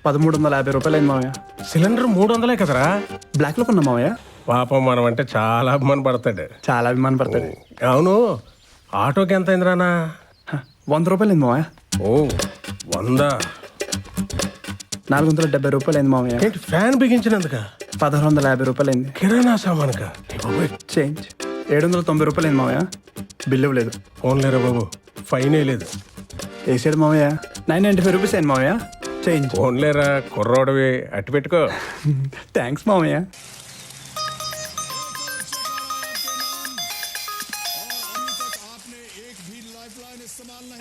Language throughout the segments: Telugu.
1350 రూపాయలు అయింది మామయ్య. సిలిండర్ 300 కదరా? బ్లాక్ లో కొన్నా మామయ్య. పాపం మనం అంటే చాలా అభిమానం పడతాడు. చాలా అభిమానం పడతాడు. అవును, ఆటోకి ఎంత అయిందిరానా? 100 రూపాయలు అయింది మామయ్య. ఓ 100. 470 రూపాయలు అయింది మామయ్య. ఏంటి ఫ్యాన్ బిగించినందుక? 1150 రూపాయలు అయింది. కిరాణా సామానుక? చేంజ్ 790 రూపాయలు అయింది మామయ్య. బిల్లు లేదు. ఫోన్లేరా బాబు, ఫైనే లేదు. వేసాడు మామయ్య. 995 రూపీస్ అయింది మామయ్య. చేంజ్. ఫోన్లేరా, కుర్రోడివి, అట్టి పెట్టుకో. థ్యాంక్స్ మామయ్య.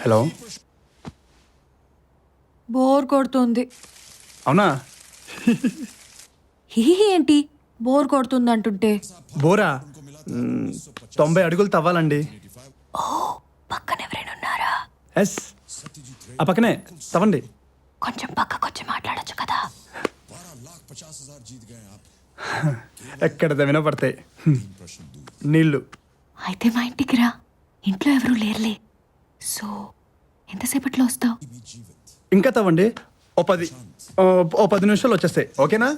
హలో. బోర్ కొడుతుంది. అవునా? హిహి ఏంటి బోర్ కొడుతుంది అంటుంటే? బోరా 90 అడుగులు తవ్వాలండి. ఓ పక్కన ఎవరైనా ఉన్నారా? ఎస్, ఆ పక్కనే తవ్వండి. కొంచెం పక్కకొచ్చి మాట్లాడొచ్చు కదా. ఎక్కడ తవ్వినా పడతాయి నీళ్ళు. అయితే మా ఇంటికి రా, ఇంట్లో ఎవరూ లేరులే. సో ఎంతసేపట్లో వస్తావు? ఇంకా తవ్వండి, ఓ 10 నిమిషాలు వచ్చేస్తాయి. ఓకేనా?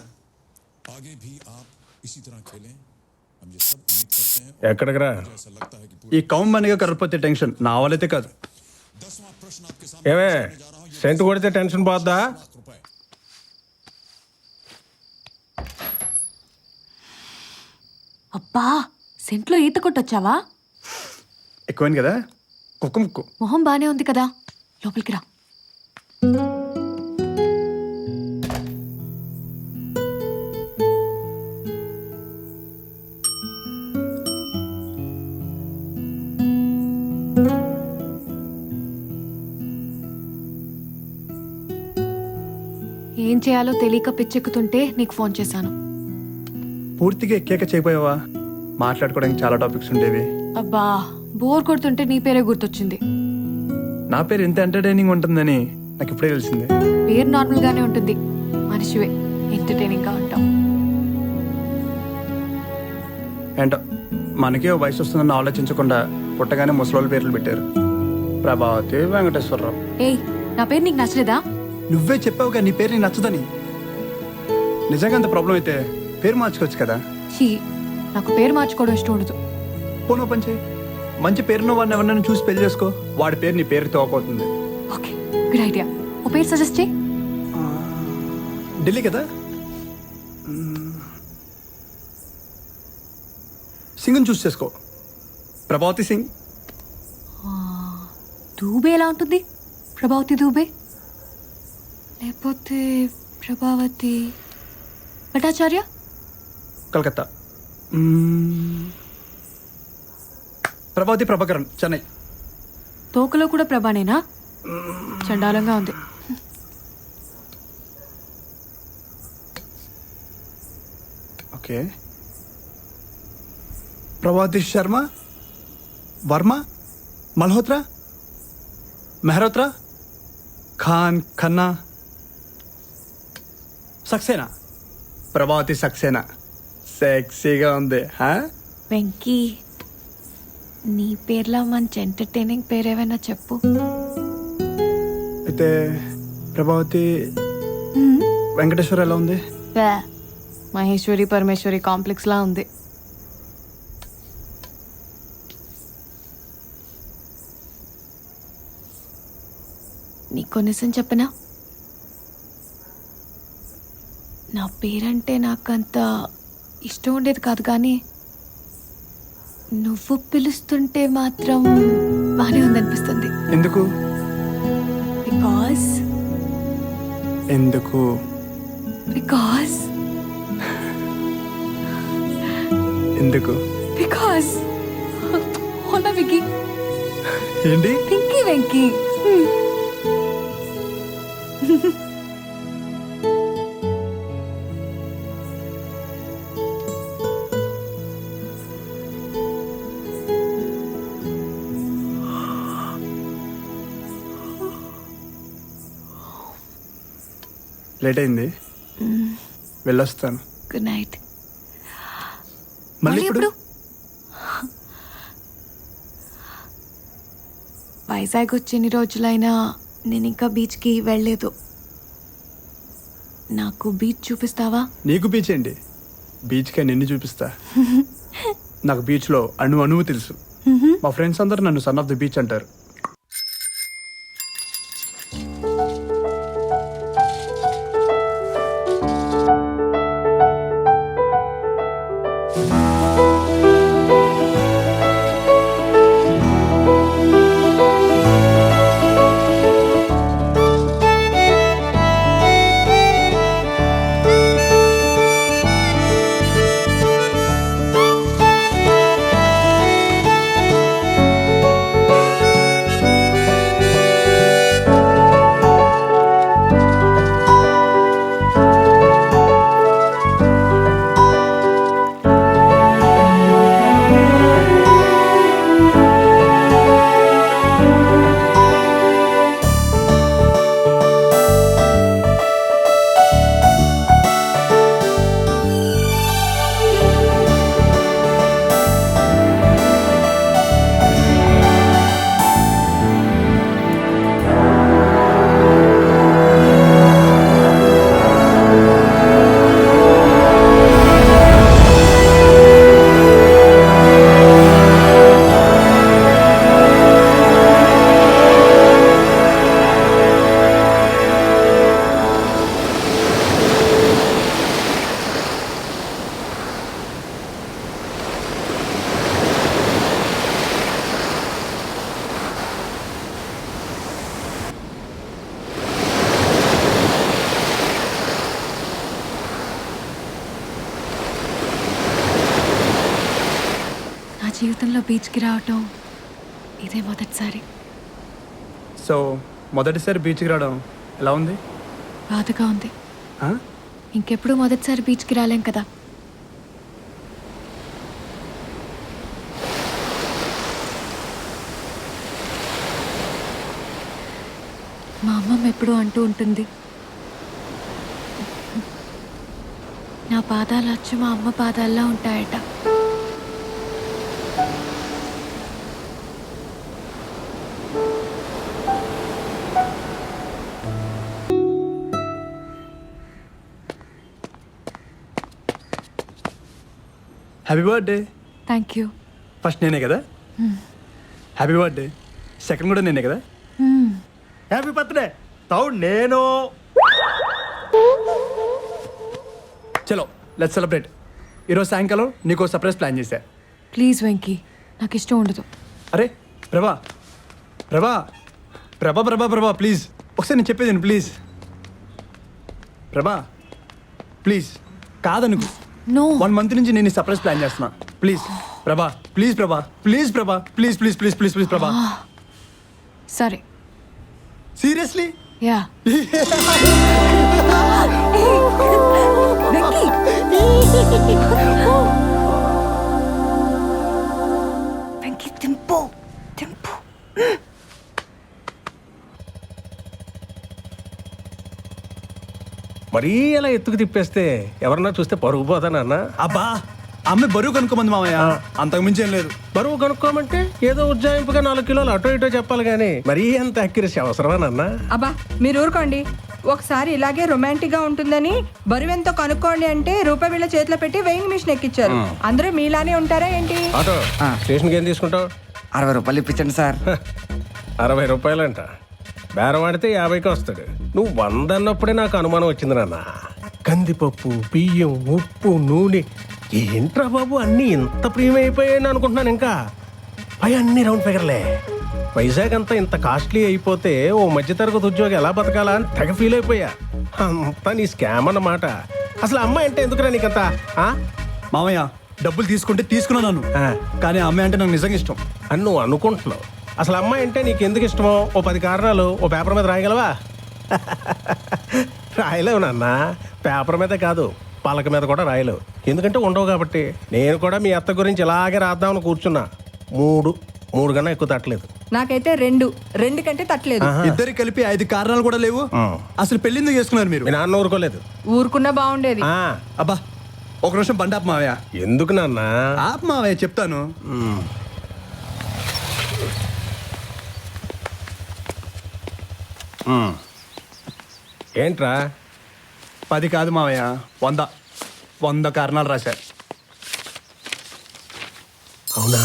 ఎక్కడికి రా? ఈ కౌం మనగా కర్రపోతే టెన్షన్ నా వాళ్ళైతే కాదు. ఏమే, సెంటు కొడితే టెన్షన్ పోద్దా? అబ్బా, సెంట్లో ఈత కొట్టొచ్చావా? ఎక్కువైంది కదా, కుక్క ముక్కు. మొహం బానే ఉంది కదా, లోపలికి రా. ఏం చేయాలో తెలియక పిచ్చెక్కుతుంటే నీకు ఫోన్ చేశాను. పూర్తిగా ఎక్కాక చేయపోయావా? మాట్లాడుకోవడానికి చాలా టాపిక్స్ ఉండేవి. అబ్బా, బోర్ కొడుతుంటే నీ పేరే గుర్తొచ్చింది. నా పేరు ఎంత ఎంటర్టైనింగ్ ఉంటుందని నాకు ఇప్పుడే తెలిసింది. పేరు నార్మల్ గానే ఉంటుంది, మనిషివే ఎంటర్టైనింగ్ గా ఉంటావు. ఏంటో మనకే ఓ వయసు వస్తుందని ఆలోచించకుండా పుట్టగానే ముసలోళ్ళ పేర్లు పెట్టారు. ప్రభావతి, వెంకటేశ్వరరావు. ఏయ్, నా పేరు నీకు నచ్చలేదా? నువ్వే చెప్పావుగా నీ పేరు నీకు నచ్చదని. నిజంగా అంత ప్రాబ్లం అయితే పేరు మార్చుకోవచ్చు కదా. హీ, నాకు పేరు మార్చుకోవడం ఇష్టం ఉండదు. పోనో పని చేయి, మంచి పేరున్న వాడిని ఎవరినైనా చూసి పెళ్లి చేసుకో. వాడి పేరు నీ పేరుతో అవుతుంది. Okay, good idea. ఓ పేరు సజెస్ట్ చేయి. ఢిల్లీ కదా, సింగ్ని చూస్ చేసుకో. ప్రభావతి సింగ్. దూబే ఎలా ఉంటుంది? ప్రభావతి దూబే, లేకపోతే ప్రభావతి భట్టాచార్య, కలకత్తా. ప్రభావతి ప్రభాకరన్, చెన్నై. తోకలో కూడా ప్రభానేనా? చండాలంగా ఉంది. ఓకే. ప్రభావతి శర్మ, వర్మ, మల్హోత్రా, మెహరోత్రా, ఖాన్, ఖన్నా, సక్సేనా. ప్రభావతి సక్సేనా సెక్సీగా ఉంది. వెంకీ, నీ పేర్లో మంచి ఎంటర్టైనింగ్ పేరేమైనా చెప్పు. అయితే ప్రభావతి వెంకటేశ్వర ఎలా ఉంది? మహేశ్వరి పరమేశ్వరి కాంప్లెక్స్ లా ఉంది. నీకు నిజం చెప్పనా, నా పేరంటే నాకంత ఇష్టం ఉండేది కాదు, కానీ నువ్వు పిలుస్తుంటే మాత్రం బానే ఉందనిపిస్తుంది. ఎందుకు? బికాస్ ఎందుకు? బికాస్ ఎందుకు? బికాస్ ఓనా వికీ. ఏంటి? పింకీ వెంకీ. లేట్ అయింది, వెళ్ళొస్తాను. Good night. మళ్ళీ ఇప్పుడు? వైజాగ్ వచ్చి ఎన్ని రోజులైనా నేను ఇంకా బీచ్కి వెళ్ళలేదు. నాకు బీచ్ చూపిస్తావా? నీకు బీచ్ ఏంటి, బీచ్కే నిన్ను చూపిస్తా. నాకు బీచ్లో అణువు తెలుసు. మా ఫ్రెండ్స్ అందరూ నన్ను సన్ ఆఫ్ ది బీచ్ అంటారు. జీవితంలో బీచ్కి రావటం ఇదే మొదటిసారి. సో మొదటిసారి బీచ్కి రావడం ఎలా ఉంది? బాధగా ఉంది. ఆ? ఇంకెప్పుడు మొదటిసారి బీచ్కి రాలేం కదా. మా అమ్మమ్మ ఎప్పుడూ అంటూ ఉంటుంది, నా పాదాలు వచ్చి మా అమ్మ పాదాల్లో ఉంటాయట. Happy birthday. Thank you. First నేనే కదా. Happy birthday. సెకండ్ కూడా నేనే కదా. హ్యాపీ బర్త్డే తౌడు నేను. చలో లెట్స్ సెలబ్రేట్. ఈరోజు సాయంకాలం నీకు సర్ప్రైజ్ ప్లాన్ చేశా. ప్లీజ్ వెంకీ, నాకు ఇష్టం ఉండదు. అరే ప్రభా ప్రభా ప్రభా ప్రభా ప్రభా ప్లీజ్ ఒకసారి నేను చెప్పేది ప్లీజ్. ప్రభా ప్లీజ్ కాదనుకు. నో. 1 month నుంచి నేను సర్ప్రైజ్ ప్లాన్ చేస్తున్నా. ప్లీజ్ ప్రభా, ప్లీజ్ ప్రభా, ప్లీజ్ ప్రభా, please please please please please ప్రభా. సరే. సీరియస్లీ? యా. వెంకీ తింపు తింపు. మరీ అలా ఎత్తుకు తిప్పేస్తే ఎవరన్నా చూస్తే పరుగు పోతానన్నా. అబ్బా అమ్మాయి బరువు కనుక్కోమంది మామయ్య, అంతకు మించి ఏం లేదు. బరువు కనుక్కోమంటే ఏదో ఉజ్జాయింపుగా 4 కిలోలు అటో ఇటో చెప్పాలి కానీ మరీ అంత అక్యురసీ అవసరమానన్నా? అబ్బా మీరు ఊరుకోండి. ఒకసారి ఇలాగే రొమాంటిక్ గా ఉంటుందని బరువెంతో కనుక్కోండి అంటే రూపాయి వీళ్ళ చేతిలో పెట్టి వెయింగ్ మిషన్ ఎక్కించారు. అందరూ మీలానే ఉంటారా ఏంటి? ఆటో స్టేషన్కి ఏం తీసుకుంటావు? 60 రూపాయలు ఇప్పించండి సార్. 60 రూపాయలంట. బేరం ఆడితే 50కి వస్తాడు. నువ్వు 100 అన్నప్పుడే నాకు అనుమానం వచ్చింది నాన్న. కందిపప్పు, బియ్యం, ఉప్పు, నూనె ఏంట్రా బాబు అన్నీ ఇంత ప్రీమియం అయిపోయాయని అనుకుంటున్నాను. ఇంకా పై అన్ని రౌండ్ ఫిగర్లే. వైజాగ్ అంతా ఇంత కాస్ట్లీ అయిపోతే ఓ మధ్యతరగతి ఉద్యోగి ఎలా బతకాలా అని తెగ ఫీల్ అయిపోయా. అంతా నీ స్కామ్ అన్నమాట. అసలు అమ్మాయి అంటే ఎందుకురా నీకంతా? మామయ్య డబ్బులు తీసుకుంటే తీసుకున్నాను, కానీ ఆ అమ్మాయి అంటే నాకు నిజంగా ఇష్టం అని నువ్వు అనుకుంటున్నావు. అసలు అమ్మాయి అంటే నీకు ఎందుకు ఇష్టమో ఓ 10 కారణాలు ఓ పేపర్ మీద రాయగలవా? రాయలేవు నాన్న. పేపర్ మీద కాదు, పలక మీద కూడా రాయలేవు. ఎందుకంటే ఉండవు కాబట్టి. నేను కూడా మీ అత్త గురించి ఇలాగే రాద్దామని కూర్చున్నా. 3 కన్నా ఎక్కువ తట్టలేదు. నాకైతే 2 కంటే తట్టలేదు. ఇద్దరికి కలిపి 5 కారణాలు కూడా లేవు. అసలు పెళ్లి ఎందుకు చేసుకున్నారు మీరు? మీ నాన్న ఊరుకోలేదు. ఊరుకున్నా బాగుండేది. అబ్బా ఒక నిమిషం బండి ఆపు మావయ్య. ఎందుకు నాన్న? ఆపు మావయ్య చెప్తాను. ఏంట్రా 10 కాదు మావయ్య, 100 కారణాలు రాశారు. అవునా